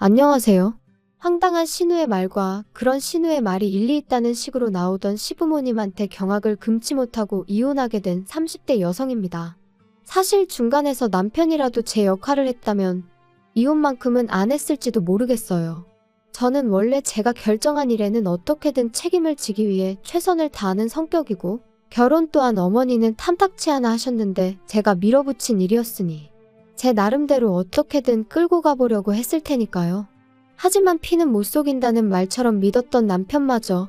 안녕하세요. 황당한 신우의 말과 그런 신우의 말이 일리 있다는 식으로 나오던 시부모님한테 경악을 금치 못하고 이혼하게 된 30대 여성입니다. 사실 중간에서 남편이라도 제 역할을 했다면 이혼만큼은 안 했을지도 모르겠어요. 저는 원래 제가 결정한 일에는 어떻게든 책임을 지기 위해 최선을 다하는 성격이고 결혼 또한 어머니는 탐탁치 않아 하셨는데 제가 밀어붙인 일이었으니 제 나름대로 어떻게든 끌고 가보려고 했을 테니까요. 하지만 피는 못 속인다는 말처럼 믿었던 남편마저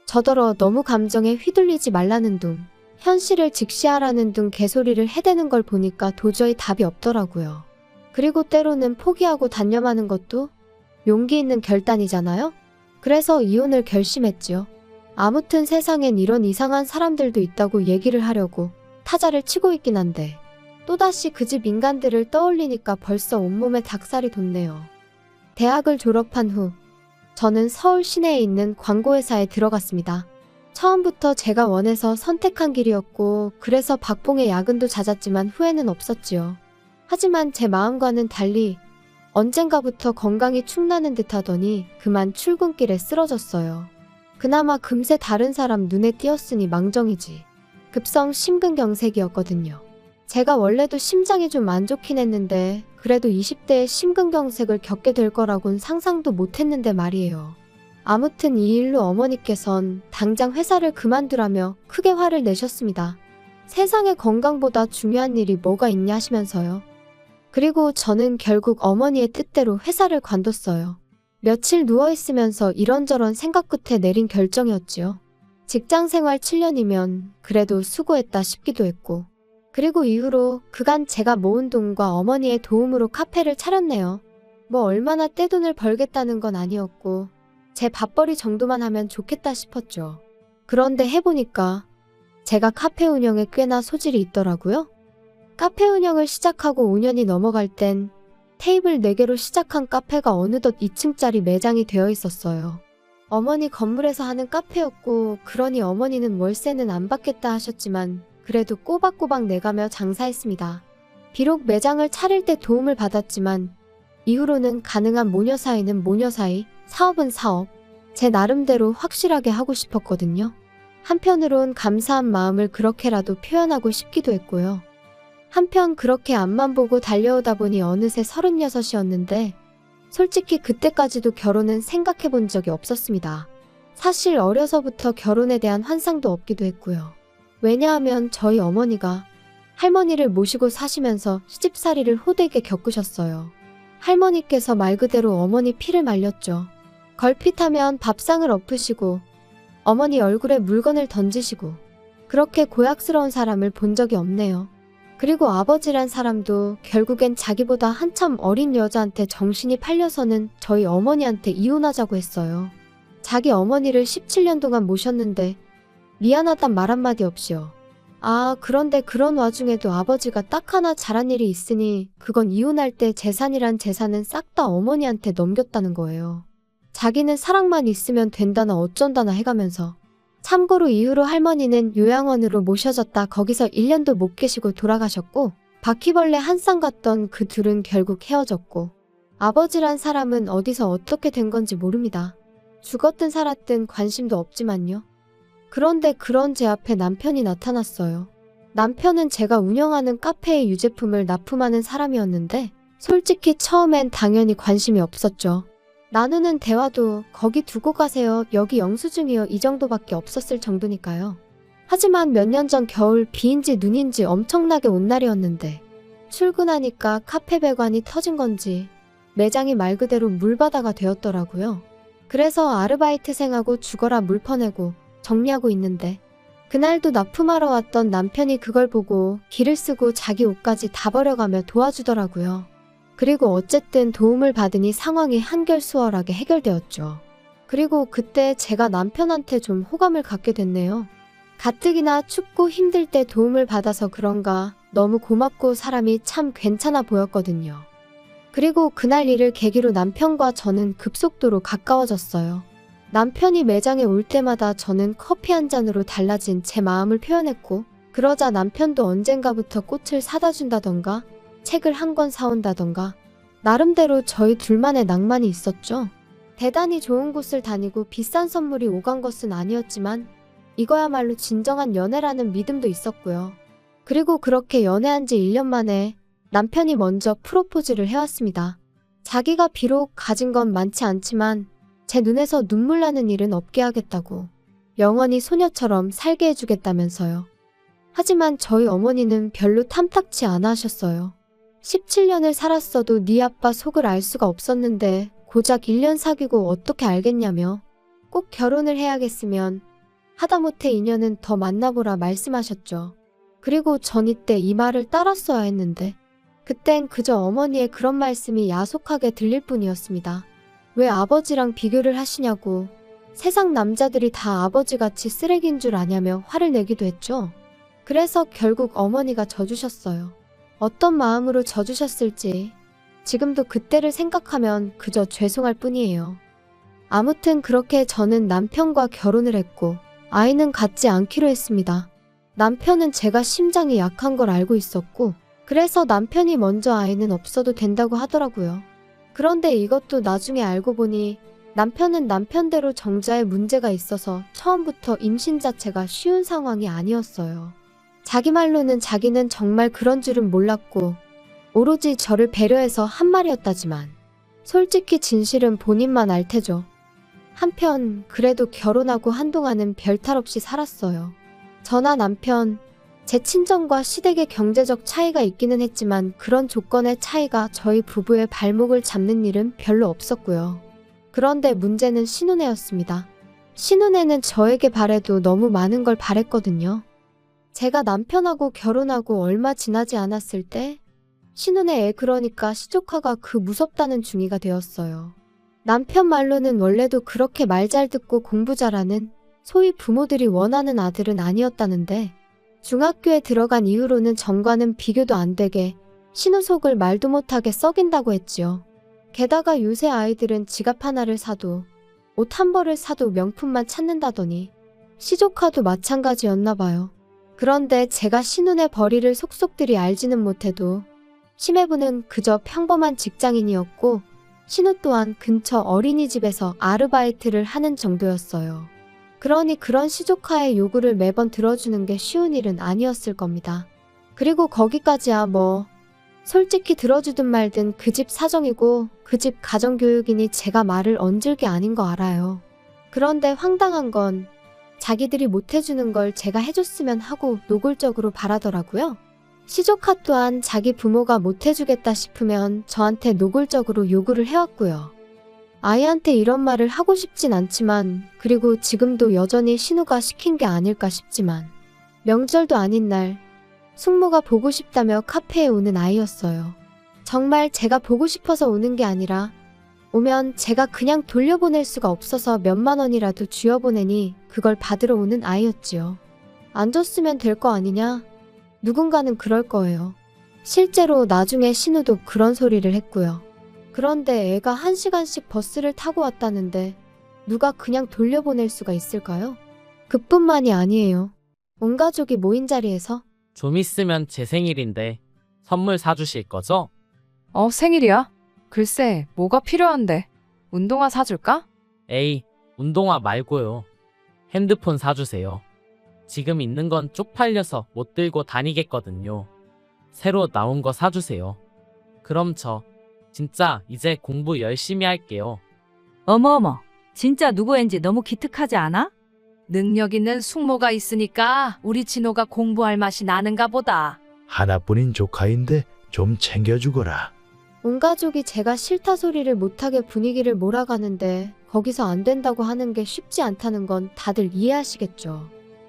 저더러 너무 감정에 휘둘리지 말라는 둥, 현실을 직시하라는 둥 개소리를 해대는 걸 보니까 도저히 답이 없더라고요. 그리고 때로는 포기하고 단념하는 것도 용기 있는 결단이잖아요? 그래서 이혼을 결심했지요. 아무튼 세상엔 이런 이상한 사람들도 있다고 얘기를 하려고 타자를 치고 있긴 한데 또다시 그 집 인간들을 떠올리니까 벌써 온몸에 닭살이 돋네요. 대학을 졸업한 후 저는 서울 시내에 있는 광고회사에 들어갔습니다. 처음부터 제가 원해서 선택한 길이었고 그래서 박봉의 야근도 잦았지만 후회는 없었지요. 하지만 제 마음과는 달리 언젠가부터 건강이 축나는 듯 하더니 그만 출근길에 쓰러졌어요. 그나마 금세 다른 사람 눈에 띄었으니 망정이지. 급성 심근경색이었거든요. 제가 원래도 심장이 좀 안 좋긴 했는데 그래도 20대에 심근경색을 겪게 될 거라곤 상상도 못했는데 말이에요. 아무튼 이 일로 어머니께선 당장 회사를 그만두라며 크게 화를 내셨습니다. 세상에 건강보다 중요한 일이 뭐가 있냐 하시면서요. 그리고 저는 결국 어머니의 뜻대로 회사를 관뒀어요. 며칠 누워있으면서 이런저런 생각 끝에 내린 결정이었지요. 직장생활 7년이면 그래도 수고했다 싶기도 했고 그리고 이후로 그간 제가 모은 돈과 어머니의 도움으로 카페를 차렸네요. 뭐 얼마나 떼돈을 벌겠다는 건 아니었고 제 밥벌이 정도만 하면 좋겠다 싶었죠. 그런데 해보니까 제가 카페 운영에 꽤나 소질이 있더라고요. 카페 운영을 시작하고 5년이 넘어갈 땐 테이블 4개로 시작한 카페가 어느덧 2층짜리 매장이 되어 있었어요. 어머니 건물에서 하는 카페였고 그러니 어머니는 월세는 안 받겠다 하셨지만 그래도 꼬박꼬박 내가며 장사했습니다. 비록 매장을 차릴 때 도움을 받았지만 이후로는 가능한 모녀 사이는 모녀 사이, 사업은 사업, 제 나름대로 확실하게 하고 싶었거든요. 한편으론 감사한 마음을 그렇게라도 표현하고 싶기도 했고요. 한편 그렇게 앞만 보고 달려오다 보니 어느새 36이었는데 솔직히 그때까지도 결혼은 생각해 본 적이 없었습니다. 사실 어려서부터 결혼에 대한 환상도 없기도 했고요. 왜냐하면 저희 어머니가 할머니를 모시고 사시면서 시집살이를 호되게 겪으셨어요. 할머니께서 말 그대로 어머니 피를 말렸죠. 걸핏하면 밥상을 엎으시고 어머니 얼굴에 물건을 던지시고 그렇게 고약스러운 사람을 본 적이 없네요. 그리고 아버지란 사람도 결국엔 자기보다 한참 어린 여자한테 정신이 팔려서는 저희 어머니한테 이혼하자고 했어요. 자기 어머니를 17년 동안 모셨는데 미안하단 말 한마디 없이요. 그런데 그런 와중에도 아버지가 딱 하나 잘한 일이 있으니 그건 이혼할 때 재산이란 재산은 싹 다 어머니한테 넘겼다는 거예요. 자기는 사랑만 있으면 된다나 어쩐다나 해가면서. 참고로 이후로 할머니는 요양원으로 모셔졌다 거기서 1년도 못 계시고 돌아가셨고 바퀴벌레 한 쌍 같던 그 둘은 결국 헤어졌고 아버지란 사람은 어디서 어떻게 된 건지 모릅니다. 죽었든 살았든 관심도 없지만요. 그런데 그런 제 앞에 남편이 나타났어요. 남편은 제가 운영하는 카페의 유제품을 납품하는 사람이었는데 솔직히 처음엔 당연히 관심이 없었죠. 나누는 대화도 거기 두고 가세요. 여기 영수증이요. 이 정도밖에 없었을 정도니까요. 하지만 몇 년 전 겨울 비인지 눈인지 엄청나게 온 날이었는데 출근하니까 카페 배관이 터진 건지 매장이 말 그대로 물바다가 되었더라고요. 그래서 아르바이트생하고 죽어라 물 퍼내고 정리하고 있는데 그날도 납품하러 왔던 남편이 그걸 보고 기를 쓰고 자기 옷까지 다 버려가며 도와주더라고요. 그리고 어쨌든 도움을 받으니 상황이 한결 수월하게 해결되었죠. 그리고 그때 제가 남편한테 좀 호감을 갖게 됐네요. 가뜩이나 춥고 힘들 때 도움을 받아서 그런가 너무 고맙고 사람이 참 괜찮아 보였거든요. 그리고 그날 일을 계기로 남편과 저는 급속도로 가까워졌어요. 남편이 매장에 올 때마다 저는 커피 한 잔으로 달라진 제 마음을 표현했고 그러자 남편도 언젠가부터 꽃을 사다 준다던가 책을 한 권 사온다던가 나름대로 저희 둘만의 낭만이 있었죠. 대단히 좋은 곳을 다니고 비싼 선물이 오간 것은 아니었지만 이거야말로 진정한 연애라는 믿음도 있었고요. 그리고 그렇게 연애한 지 1년 만에 남편이 먼저 프로포즈를 해왔습니다. 자기가 비록 가진 건 많지 않지만 제 눈에서 눈물 나는 일은 없게 하겠다고, 영원히 소녀처럼 살게 해주겠다면서요. 하지만 저희 어머니는 별로 탐탁치 않아 하셨어요. 17년을 살았어도 네 아빠 속을 알 수가 없었는데 고작 1년 사귀고 어떻게 알겠냐며, 꼭 결혼을 해야겠으면 하다못해 2년은 더 만나보라 말씀하셨죠. 그리고 전 이때 이 말을 따랐어야 했는데 그땐 그저 어머니의 그런 말씀이 야속하게 들릴 뿐이었습니다. 왜 아버지랑 비교를 하시냐고, 세상 남자들이 다 아버지같이 쓰레기인 줄 아냐며 화를 내기도 했죠. 그래서 결국 어머니가 져주셨어요. 어떤 마음으로 져주셨을지 지금도 그때를 생각하면 그저 죄송할 뿐이에요. 아무튼 그렇게 저는 남편과 결혼을 했고 아이는 갖지 않기로 했습니다. 남편은 제가 심장이 약한 걸 알고 있었고 그래서 남편이 먼저 아이는 없어도 된다고 하더라고요. 그런데 이것도 나중에 알고 보니 남편은 남편대로 정자에 문제가 있어서 처음부터 임신 자체가 쉬운 상황이 아니었어요. 자기 말로는 자기는 정말 그런 줄은 몰랐고 오로지 저를 배려해서 한 말이었다지만 솔직히 진실은 본인만 알 테죠. 한편 그래도 결혼하고 한동안은 별탈 없이 살았어요. 저나 남편, 제 친정과 시댁의 경제적 차이가 있기는 했지만 그런 조건의 차이가 저희 부부의 발목을 잡는 일은 별로 없었고요. 그런데 문제는 신혼애였습니다. 신혼애는 저에게 바래도 너무 많은 걸 바랬거든요. 제가 남편하고 결혼하고 얼마 지나지 않았을 때 신혼애 애, 그러니까 시조카가 그 무섭다는 중이가 되었어요. 남편 말로는 원래도 그렇게 말 잘 듣고 공부 잘하는 소위 부모들이 원하는 아들은 아니었다는데 중학교에 들어간 이후로는 전과는 비교도 안 되게 신우속을 말도 못하게 썩인다고 했지요. 게다가 요새 아이들은 지갑 하나를 사도 옷 한 벌을 사도 명품만 찾는다더니 시조카도 마찬가지였나 봐요. 그런데 제가 신혼의 벌이를 속속들이 알지는 못해도 심해부는 그저 평범한 직장인이었고 신우 또한 근처 어린이집에서 아르바이트를 하는 정도였어요. 그러니 그런 시조카의 요구를 매번 들어주는 게 쉬운 일은 아니었을 겁니다. 그리고 거기까지야 뭐 솔직히 들어주든 말든 그 집 사정이고 그 집 가정교육이니 제가 말을 얹을 게 아닌 거 알아요. 그런데 황당한 건 자기들이 못해주는 걸 제가 해줬으면 하고 노골적으로 바라더라고요. 시조카 또한 자기 부모가 못해주겠다 싶으면 저한테 노골적으로 요구를 해왔고요. 아이한테 이런 말을 하고 싶진 않지만 그리고 지금도 여전히 신우가 시킨 게 아닐까 싶지만 명절도 아닌 날 숙모가 보고 싶다며 카페에 오는 아이였어요. 정말 제가 보고 싶어서 오는 게 아니라 오면 제가 그냥 돌려보낼 수가 없어서 몇만 원이라도 쥐어보내니 그걸 받으러 오는 아이였지요. 안 줬으면 될 거 아니냐? 누군가는 그럴 거예요. 실제로 나중에 신우도 그런 소리를 했고요. 그런데 애가 1시간씩 버스를 타고 왔다는데 누가 그냥 돌려보낼 수가 있을까요? 그뿐만이 아니에요. 온 가족이 모인 자리에서 좀 있으면 제 생일인데 선물 사주실 거죠? 생일이야? 글쎄, 뭐가 필요한데? 운동화 사줄까? 에이, 운동화 말고요. 핸드폰 사주세요. 지금 있는 건 쪽팔려서 못 들고 다니겠거든요. 새로 나온 거 사주세요. 그럼 저 진짜 이제 공부 열심히 할게요. 어머어머, 진짜 누구인지 너무 기특하지 않아? 능력 있는 숙모가 있으니까 우리 진호가 공부할 맛이 나는가 보다. 하나뿐인 조카인데 좀 챙겨주거라. 온 가족이 제가 싫다 소리를 못하게 분위기를 몰아가는데 거기서 안 된다고 하는 게 쉽지 않다는 건 다들 이해하시겠죠.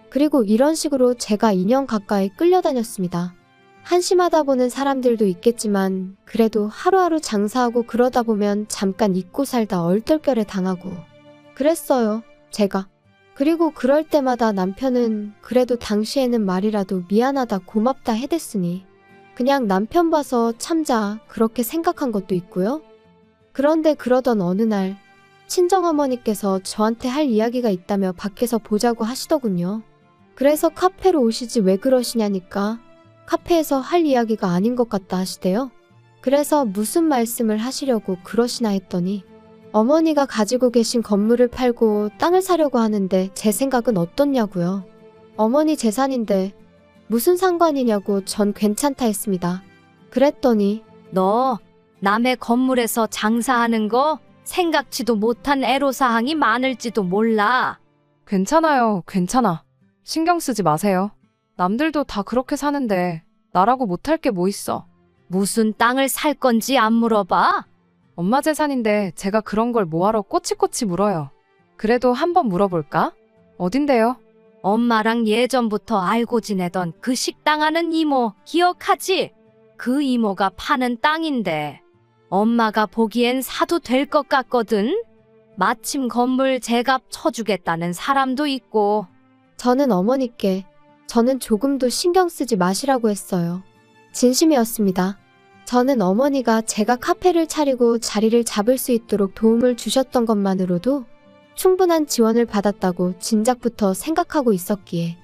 그리고 이런 식으로 제가 2년 가까이 끌려다녔습니다. 한심하다 보는 사람들도 있겠지만 그래도 하루하루 장사하고 그러다 보면 잠깐 잊고 살다 얼떨결에 당하고 그랬어요, 제가. 그리고 그럴 때마다 남편은 그래도 당시에는 말이라도 미안하다 고맙다 해댔으니 그냥 남편 봐서 참자 그렇게 생각한 것도 있고요. 그런데 그러던 어느 날 친정어머니께서 저한테 할 이야기가 있다며 밖에서 보자고 하시더군요. 그래서 카페로 오시지 왜 그러시냐니까 카페에서 할 이야기가 아닌 것 같다 하시대요. 그래서 무슨 말씀을 하시려고 그러시나 했더니 어머니가 가지고 계신 건물을 팔고 땅을 사려고 하는데 제 생각은 어떻냐고요. 어머니 재산인데 무슨 상관이냐고 전 괜찮다 했습니다. 그랬더니 너 남의 건물에서 장사하는 거 생각지도 못한 애로사항이 많을지도 몰라. 괜찮아요, 괜찮아. 신경 쓰지 마세요. 남들도 다 그렇게 사는데 나라고 못할 게 뭐 있어. 무슨 땅을 살 건지 안 물어봐? 엄마 재산인데 제가 그런 걸 뭐하러 꼬치꼬치 물어요. 그래도 한번 물어볼까? 어딘데요? 엄마랑 예전부터 알고 지내던 그 식당 하는 이모 기억하지? 그 이모가 파는 땅인데 엄마가 보기엔 사도 될 것 같거든? 마침 건물 제값 쳐주겠다는 사람도 있고. 저는 어머니께 저는 조금도 신경 쓰지 마시라고 했어요. 진심이었습니다. 저는 어머니가 제가 카페를 차리고 자리를 잡을 수 있도록 도움을 주셨던 것만으로도 충분한 지원을 받았다고 진작부터 생각하고 있었기에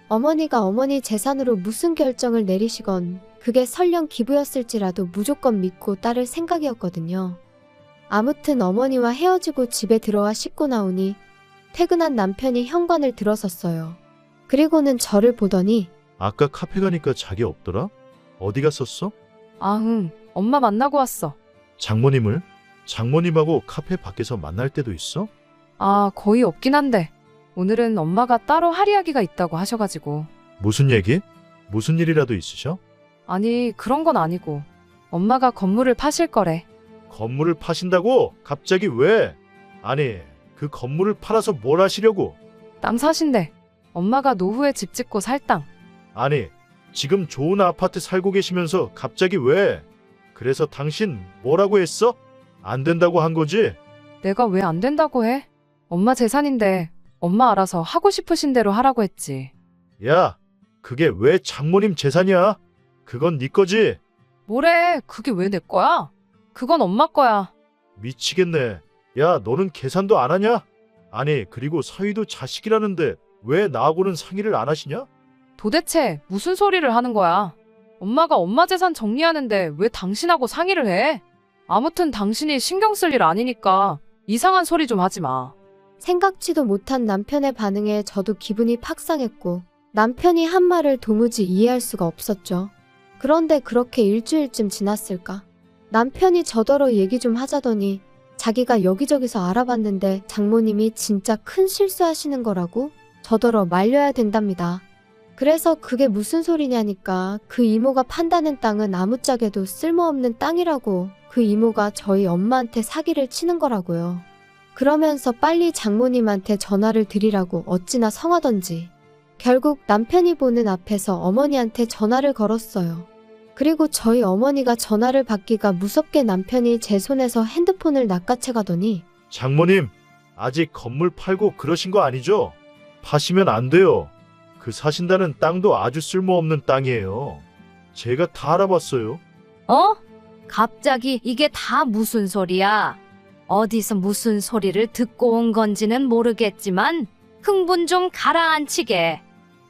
어머니가 어머니 재산으로 무슨 결정을 내리시건 그게 설령 기부였을지라도 무조건 믿고 따를 생각이었거든요. 아무튼 어머니와 헤어지고 집에 들어와 씻고 나오니 퇴근한 남편이 현관을 들어섰어요. 그리고는 저를 보더니 아까 카페 가니까 자기 없더라? 어디 갔었어? 엄마 만나고 왔어. 장모님을? 장모님하고 카페 밖에서 만날 때도 있어? 거의 없긴 한데 오늘은 엄마가 따로 할 이야기가 있다고 하셔가지고. 무슨 얘기? 무슨 일이라도 있으셔? 아니, 그런 건 아니고 엄마가 건물을 파실 거래. 건물을 파신다고? 갑자기 왜? 아니, 그 건물을 팔아서 뭘 하시려고? 땅 사신대. 엄마가 노후에 집 짓고 살 땅. 아니, 지금 좋은 아파트 살고 계시면서 갑자기 왜? 그래서 당신 뭐라고 했어? 안 된다고 한 거지? 내가 왜 안 된다고 해? 엄마 재산인데 엄마 알아서 하고 싶으신 대로 하라고 했지. 야, 그게 왜 장모님 재산이야? 그건 네 거지? 뭐래, 그게 왜 내 거야? 그건 엄마 거야. 미치겠네. 야, 너는 계산도 안 하냐? 아니, 그리고 사위도 자식이라는데 왜 나하고는 상의를 안 하시냐? 도대체 무슨 소리를 하는 거야? 엄마가 엄마 재산 정리하는데 왜 당신하고 상의를 해? 아무튼 당신이 신경 쓸 일 아니니까 이상한 소리 좀 하지 마. 생각지도 못한 남편의 반응에 저도 기분이 팍 상했고 남편이 한 말을 도무지 이해할 수가 없었죠. 그런데 그렇게 일주일쯤 지났을까? 남편이 저더러 얘기 좀 하자더니 자기가 여기저기서 알아봤는데 장모님이 진짜 큰 실수하시는 거라고 저더러 말려야 된답니다. 그래서 그게 무슨 소리냐니까 그 이모가 판다는 땅은 아무짝에도 쓸모없는 땅이라고 그 이모가 저희 엄마한테 사기를 치는 거라고요. 그러면서 빨리 장모님한테 전화를 드리라고 어찌나 성하던지 결국 남편이 보는 앞에서 어머니한테 전화를 걸었어요. 그리고 저희 어머니가 전화를 받기가 무섭게 남편이 제 손에서 핸드폰을 낚아채 가더니 장모님, 아직 건물 팔고 그러신 거 아니죠? 파시면 안 돼요. 그 사신다는 땅도 아주 쓸모없는 땅이에요. 제가 다 알아봤어요. 어? 갑자기 이게 다 무슨 소리야? 어디서 무슨 소리를 듣고 온 건지는 모르겠지만 흥분 좀 가라앉히게.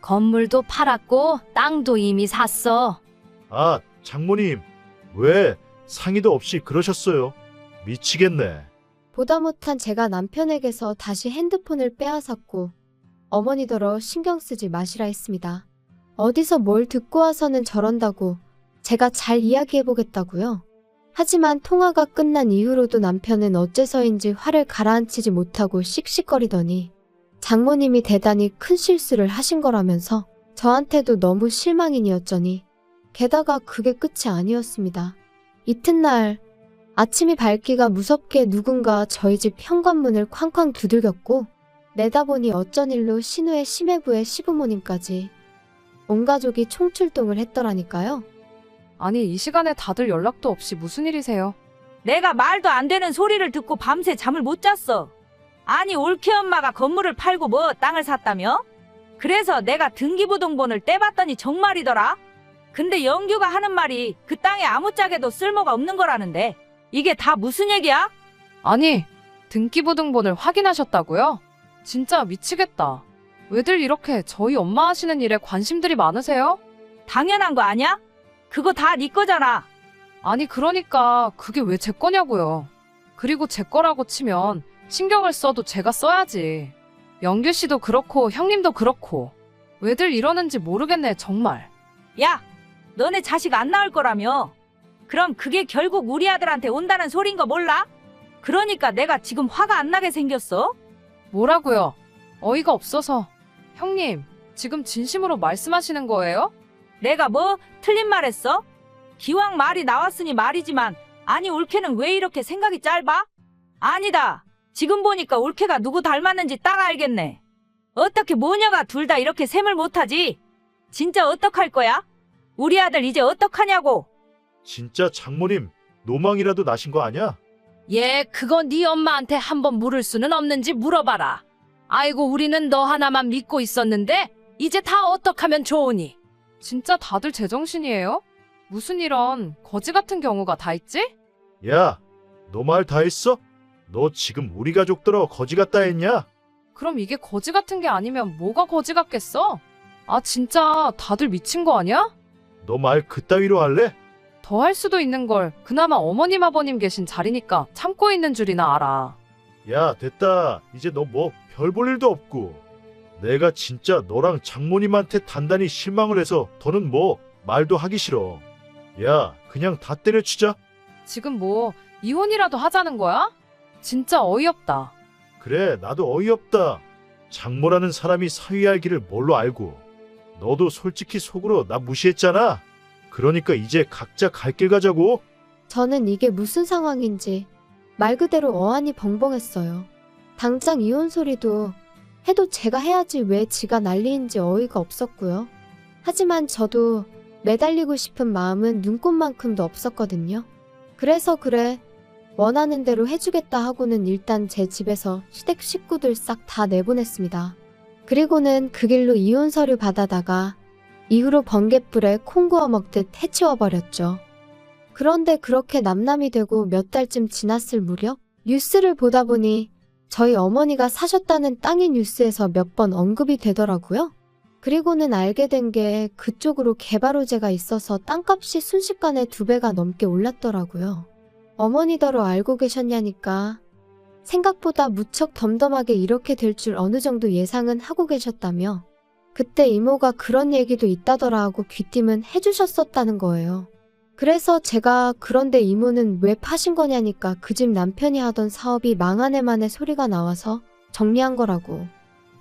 건물도 팔았고 땅도 이미 샀어. 아, 장모님, 왜 상의도 없이 그러셨어요? 미치겠네. 보다 못한 제가 남편에게서 다시 핸드폰을 빼앗았고 어머니더러 신경 쓰지 마시라 했습니다. 어디서 뭘 듣고 와서는 저런다고 제가 잘 이야기해보겠다고요. 하지만 통화가 끝난 이후로도 남편은 어째서인지 화를 가라앉히지 못하고 씩씩거리더니 장모님이 대단히 큰 실수를 하신 거라면서 저한테도 너무 실망인이었더니 게다가 그게 끝이 아니었습니다. 이튿날 아침이 밝기가 무섭게 누군가 저희 집 현관문을 쾅쾅 두들겼고 내다보니 어쩐 일로 신우의 심해부의 시부모님까지 온 가족이 총출동을 했더라니까요. 아니, 이 시간에 다들 연락도 없이 무슨 일이세요? 내가 말도 안 되는 소리를 듣고 밤새 잠을 못 잤어. 아니, 올케 엄마가 건물을 팔고 뭐 땅을 샀다며? 그래서 내가 등기부등본을 떼봤더니 정말이더라. 근데 영규가 하는 말이 그 땅에 아무짝에도 쓸모가 없는 거라는데 이게 다 무슨 얘기야? 아니, 등기부등본을 확인하셨다고요? 진짜 미치겠다. 왜들 이렇게 저희 엄마 하시는 일에 관심들이 많으세요? 당연한 거 아니야? 그거 다 네 거잖아. 아니, 그러니까 그게 왜 제 거냐고요. 그리고 제 거라고 치면 신경을 써도 제가 써야지. 영규 씨도 그렇고 형님도 그렇고. 왜들 이러는지 모르겠네, 정말. 야, 너네 자식 안 낳을 거라며. 그럼 그게 결국 우리 아들한테 온다는 소린 거 몰라? 그러니까 내가 지금 화가 안 나게 생겼어? 뭐라고요? 어이가 없어서. 형님, 지금 진심으로 말씀하시는 거예요? 내가 뭐 틀린 말 했어? 기왕 말이 나왔으니 말이지만, 아니 올케는 왜 이렇게 생각이 짧아? 아니다. 지금 보니까 올케가 누구 닮았는지 딱 알겠네. 어떻게 모녀가 둘 다 이렇게 셈을 못하지? 진짜 어떡할 거야? 우리 아들 이제 어떡하냐고. 진짜 장모님 노망이라도 나신 거 아니야? 얘 그거 네 엄마한테 한번 물을 수는 없는지 물어봐라. 아이고 우리는 너 하나만 믿고 있었는데 이제 다 어떡하면 좋으니? 진짜 다들 제정신이에요? 무슨 이런 거지 같은 경우가 다 있지? 야, 너 말 다 했어? 너 지금 우리 가족들어 거지 같다 했냐? 그럼 이게 거지 같은 게 아니면 뭐가 거지 같겠어? 아, 진짜 다들 미친 거 아니야? 너 말 그따위로 할래? 더 할 수도 있는 걸 그나마 어머님 아버님 계신 자리니까 참고 있는 줄이나 알아. 야, 됐다. 이제 너 뭐 별 볼 일도 없고. 내가 진짜 너랑 장모님한테 단단히 실망을 해서 더는 뭐 말도 하기 싫어. 야, 그냥 다 때려치자. 지금 뭐 이혼이라도 하자는 거야? 진짜 어이없다. 그래, 나도 어이없다. 장모라는 사람이 사위할 길을 뭘로 알고. 너도 솔직히 속으로 나 무시했잖아. 그러니까 이제 각자 갈 길 가자고. 저는 이게 무슨 상황인지 말 그대로 어안이 벙벙했어요. 당장 이혼 소리도 해도 제가 해야지 왜 지가 난리인지 어이가 없었고요. 하지만 저도 매달리고 싶은 마음은 눈꽃만큼도 없었거든요. 그래서 그래, 원하는 대로 해주겠다 하고는 일단 제 집에서 시댁 식구들 싹 다 내보냈습니다. 그리고는 그 길로 이혼 서류 받아다가 이후로 번갯불에 콩 구워 먹듯 해치워버렸죠. 그런데 그렇게 남남이 되고 몇 달쯤 지났을 무렵 뉴스를 보다 보니 저희 어머니가 사셨다는 땅이 뉴스에서 몇 번 언급이 되더라고요. 그리고는 알게 된 게 그쪽으로 개발 호재가 있어서 땅값이 순식간에 2배가 넘게 올랐더라고요. 어머니더러 알고 계셨냐니까 생각보다 무척 덤덤하게 이렇게 될 줄 어느 정도 예상은 하고 계셨다며 그때 이모가 그런 얘기도 있다더라 하고 귀띔은 해주셨었다는 거예요. 그래서 제가 그런데 이모는 왜 파신 거냐니까 그 집 남편이 하던 사업이 망하네만의 소리가 나와서 정리한 거라고.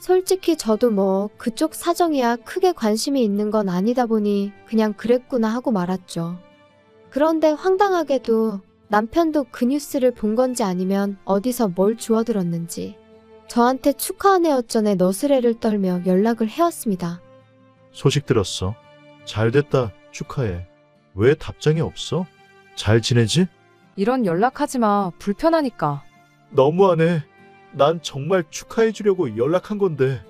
솔직히 저도 뭐 그쪽 사정이야 크게 관심이 있는 건 아니다 보니 그냥 그랬구나 하고 말았죠. 그런데 황당하게도 남편도 그 뉴스를 본 건지 아니면 어디서 뭘 주워들었는지 저한테 축하하네 어쩌네 너스레를 떨며 연락을 해왔습니다. 소식 들었어. 잘 됐다. 축하해. 왜 답장이 없어? 잘 지내지? 이런 연락하지 마. 불편하니까. 너무하네. 난 정말 축하해 주려고 연락한 건데.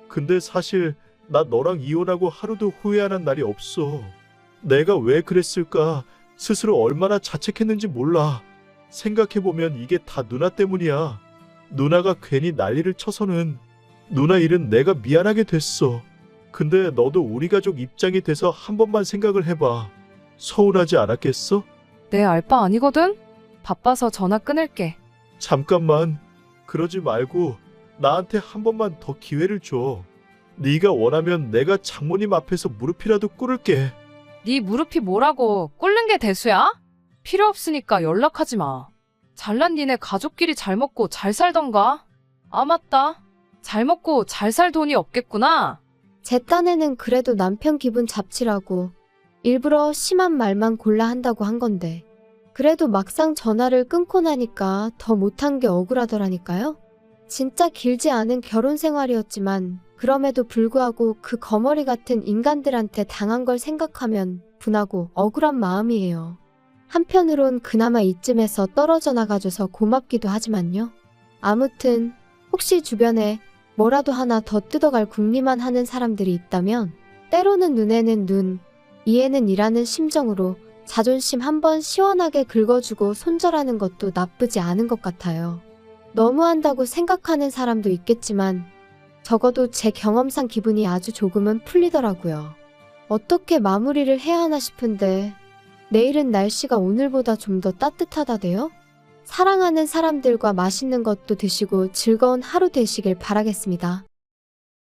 근데 사실 나 너랑 이혼하고 하루도 후회 안 한 날이 없어. 내가 왜 그랬을까? 스스로 얼마나 자책했는지 몰라. 생각해보면 이게 다 누나 때문이야. 누나가 괜히 난리를 쳐서는 누나 일은 내가 미안하게 됐어. 근데 너도 우리 가족 입장이 돼서 한 번만 생각을 해봐. 서운하지 않았겠어? 내 알바 아니거든? 바빠서 전화 끊을게. 잠깐만. 그러지 말고 나한테 한 번만 더 기회를 줘. 네가 원하면 내가 장모님 앞에서 무릎이라도 꿇을게. 네 무릎이 뭐라고 꿇는 게 대수야? 필요 없으니까 연락하지 마. 잘난 니네 가족끼리 잘 먹고 잘 살던가? 아 맞다. 잘 먹고 잘 살 돈이 없겠구나. 제 딴에는 그래도 남편 기분 잡치라고 일부러 심한 말만 골라 한다고 한 건데 그래도 막상 전화를 끊고 나니까 더 못한 게 억울하더라니까요. 진짜 길지 않은 결혼 생활이었지만 그럼에도 불구하고 그 거머리 같은 인간들한테 당한 걸 생각하면 분하고 억울한 마음이에요. 한편으론 그나마 이쯤에서 떨어져 나가줘서 고맙기도 하지만요. 아무튼 혹시 주변에 뭐라도 하나 더 뜯어갈 궁리만 하는 사람들이 있다면 때로는 눈에는 눈, 이에는 이라는 심정으로 자존심 한번 시원하게 긁어주고 손절하는 것도 나쁘지 않은 것 같아요. 너무한다고 생각하는 사람도 있겠지만 적어도 제 경험상 기분이 아주 조금은 풀리더라고요. 어떻게 마무리를 해야 하나 싶은데 내일은 날씨가 오늘보다 좀 더 따뜻하다대요. 사랑하는 사람들과 맛있는 것도 드시고 즐거운 하루 되시길 바라겠습니다.